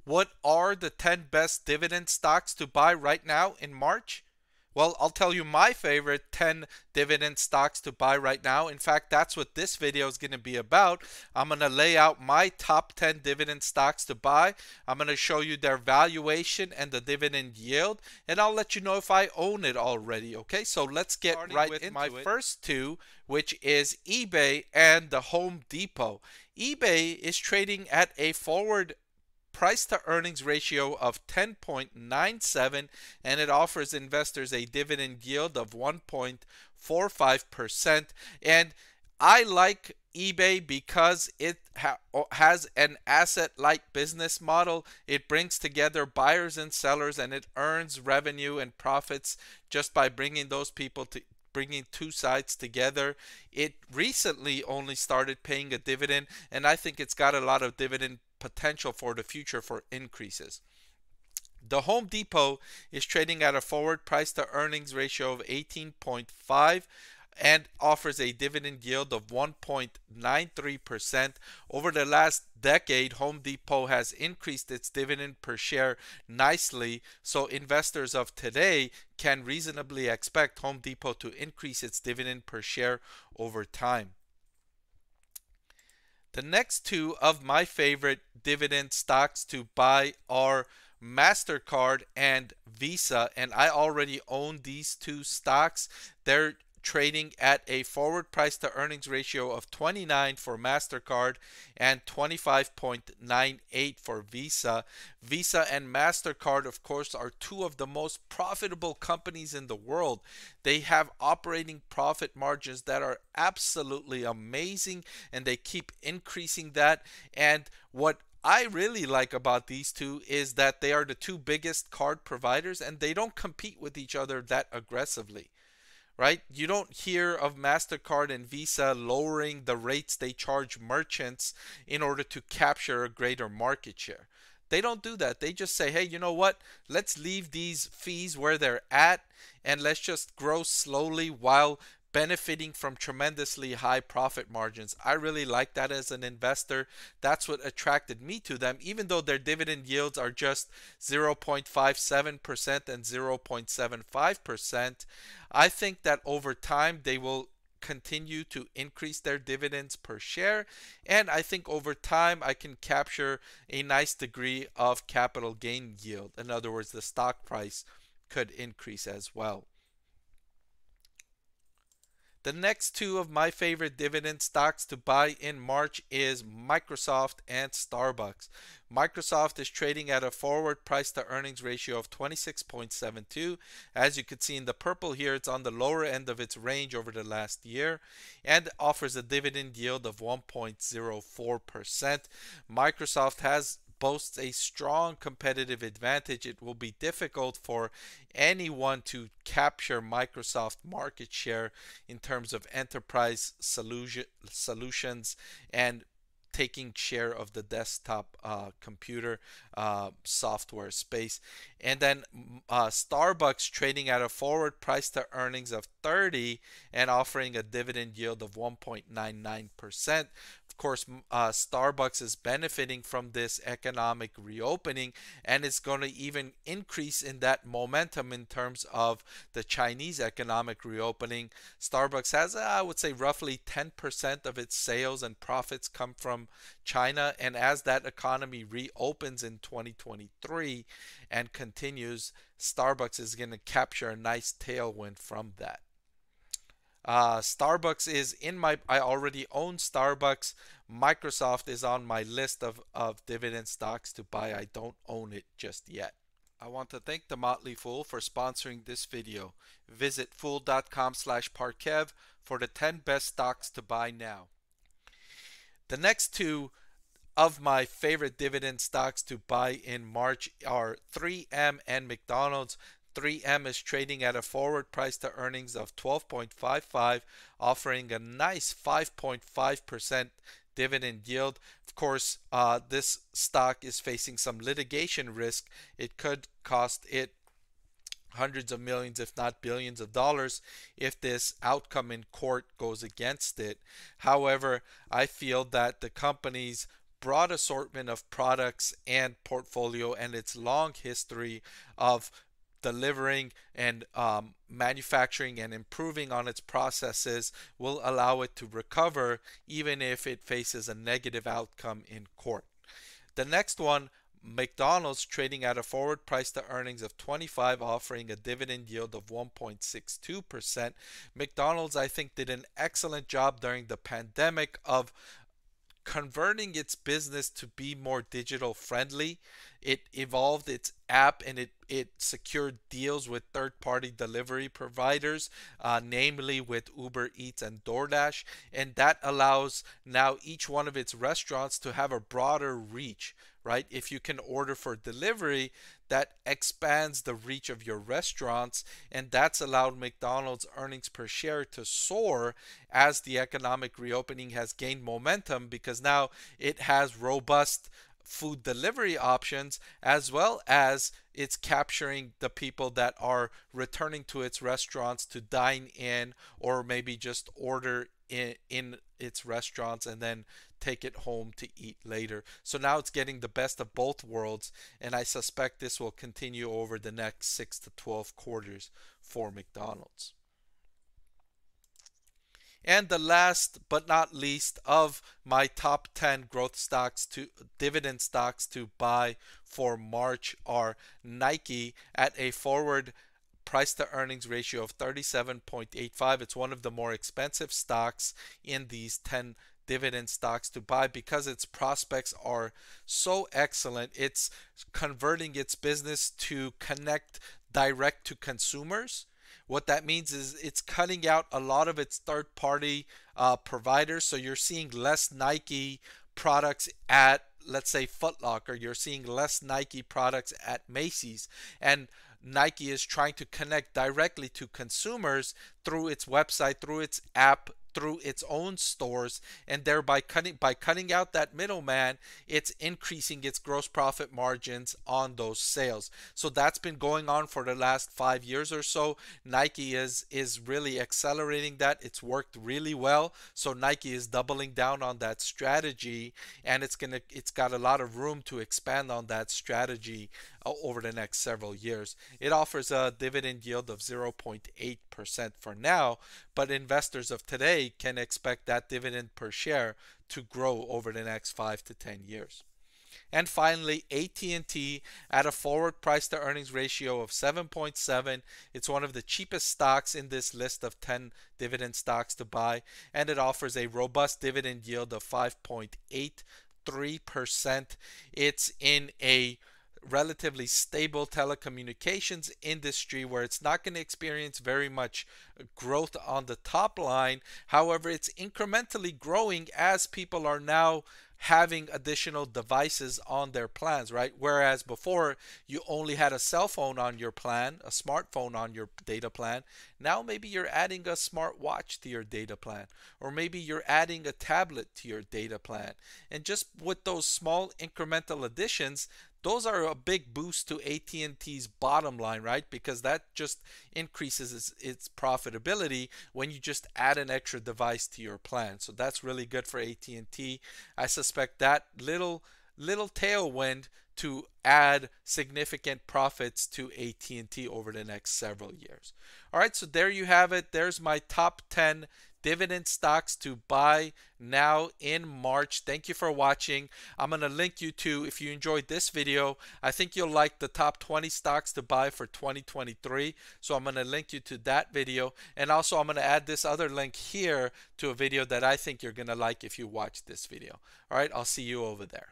What are the 10 best dividend stocks to buy right now in March? Well, I'll tell you my favorite 10 dividend stocks to buy right now. In fact, that's what this video is going to be about. I'm going to lay out my top 10 dividend stocks to buy. I'm going to show you their valuation and the dividend yield, and I'll let you know if I own it already. Okay, so let's get right into my first two, which is eBay and the Home Depot. eBay is trading at a forward price to earnings ratio of 10.97, and it offers investors a dividend yield of 1.45%. And I like eBay because it has an asset-light business model. It brings together buyers and sellers, and it earns revenue and profits just by bringing those people to bringing two sides together. It recently only started paying a dividend, and I think it's got a lot of dividend potential for the future for increases. The Home Depot is trading at a forward price to earnings ratio of 18.5 and offers a dividend yield of 1.93%. Over the last decade, Home Depot has increased its dividend per share nicely, so investors of today can reasonably expect Home Depot to increase its dividend per share over time. The next two of my favorite dividend stocks to buy are MasterCard and Visa, and I already own these two stocks. They're trading at a forward price to earnings ratio of 29 for MasterCard and 25.98 for Visa. Visa and MasterCard, of course, are two of the most profitable companies in the world. They have operating profit margins that are absolutely amazing, and they keep increasing that. And what I really like about these two is that they are the two biggest card providers, and they don't compete with each other that aggressively. Right? You don't hear of MasterCard and Visa lowering the rates they charge merchants in order to capture a greater market share. They don't do that. They just say, hey, you know what? Let's leave these fees where they're at, and let's just grow slowly while benefiting from tremendously high profit margins. I really like that as an investor. That's what attracted me to them, even though their dividend yields are just 0.57% and 0.75%. I think that over time they will continue to increase their dividends per share, and I think over time I can capture a nice degree of capital gain yield. In other words, the stock price could increase as well. The next two of my favorite dividend stocks to buy in March is Microsoft and Starbucks. Microsoft is trading at a forward price to earnings ratio of 26.72. As you can see in the purple here, it's on the lower end of its range over the last year and offers a dividend yield of 1.04%. Microsoft boasts a strong competitive advantage. It will be difficult for anyone to capture Microsoft market share in terms of enterprise solutions and taking share of the desktop computer software space. And then Starbucks trading at a forward price to earnings of 30 and offering a dividend yield of 1.99%. Of course, Starbucks is benefiting from this economic reopening, and it's going to even increase in that momentum in terms of the Chinese economic reopening. Starbucks has, I would say, roughly 10% of its sales and profits come from China, and as that economy reopens in 2023 and continues, Starbucks is going to capture a nice tailwind from that. Starbucks is I already own Starbucks. Microsoft is on my list of dividend stocks to buy. I don't own it just yet. I want to thank the Motley Fool for sponsoring this video. Visit fool.com/parkev for the 10 best stocks to buy now. The next two of my favorite dividend stocks to buy in March are 3M and McDonald's. 3M is trading at a forward price to earnings of 12.55, offering a nice 5.5% dividend yield. Of course, this stock is facing some litigation risk. It could cost it hundreds of millions, if not billions of dollars, if this outcome in court goes against it. However, I feel that the company's broad assortment of products and portfolio, and its long history of delivering and manufacturing and improving on its processes will allow it to recover even if it faces a negative outcome in court. The next one, McDonald's, trading at a forward price to earnings of 25, offering a dividend yield of 1.62%. McDonald's, I think, did an excellent job during the pandemic of converting its business to be more digital friendly. It evolved its app, and it secured deals with third-party delivery providers, namely with Uber Eats and DoorDash, and that allows now each one of its restaurants to have a broader reach, right? If you can order for delivery, that expands the reach of your restaurants, and that's allowed McDonald's earnings per share to soar as the economic reopening has gained momentum, because now it has robust food delivery options, as well as it's capturing the people that are returning to its restaurants to dine in, or maybe just order in its restaurants and then take it home to eat later. So now it's getting the best of both worlds, and I suspect this will continue over the next 6 to 12 quarters for McDonald's. And the last but not least of my top 10 growth stocks to dividend stocks to buy for March are Nike at a forward price to earnings ratio of 37.85. It's one of the more expensive stocks in these 10 dividend stocks to buy because its prospects are so excellent. It's converting its business to connect direct to consumers. What that means is it's cutting out a lot of its third-party providers. So you're seeing less Nike products at, let's say, Foot Locker. You're seeing less Nike products at Macy's. And Nike is trying to connect directly to consumers through its website, through its app, through its own stores, and thereby cutting out that middleman, it's increasing its gross profit margins on those sales. So that's been going on for the last 5 years or so. Nike is really accelerating that. It's worked really well. So Nike is doubling down on that strategy, and it's got a lot of room to expand on that strategy over the next several years. It offers a dividend yield of 0.8% for now, but investors of today can expect that dividend per share to grow over the next 5 to 10 years. And finally, AT&T at a forward price to earnings ratio of 7.7. It's one of the cheapest stocks in this list of 10 dividend stocks to buy, and it offers a robust dividend yield of 5.83%. It's in a relatively stable telecommunications industry where it's not going to experience very much growth on the top line. However, it's incrementally growing as people are now having additional devices on their plans, right? Whereas before you only had a cell phone on your plan, a smartphone on your data plan. Now maybe you're adding a smartwatch to your data plan, or maybe you're adding a tablet to your data plan. And just with those small incremental additions, those are a big boost to AT&T's bottom line, right? Because that just increases its profitability when you just add an extra device to your plan. So that's really good for AT&T. I suspect that little tailwind to add significant profits to AT&T over the next several years. All right, so there you have it. There's my top 10 dividend stocks to buy now in March. Thank you for watching. I'm going to link you to, if you enjoyed this video, I think you'll like the top 20 stocks to buy for 2023. So I'm going to link you to that video. And also I'm going to add this other link here to a video that I think you're going to like if you watch this video. All right, I'll see you over there.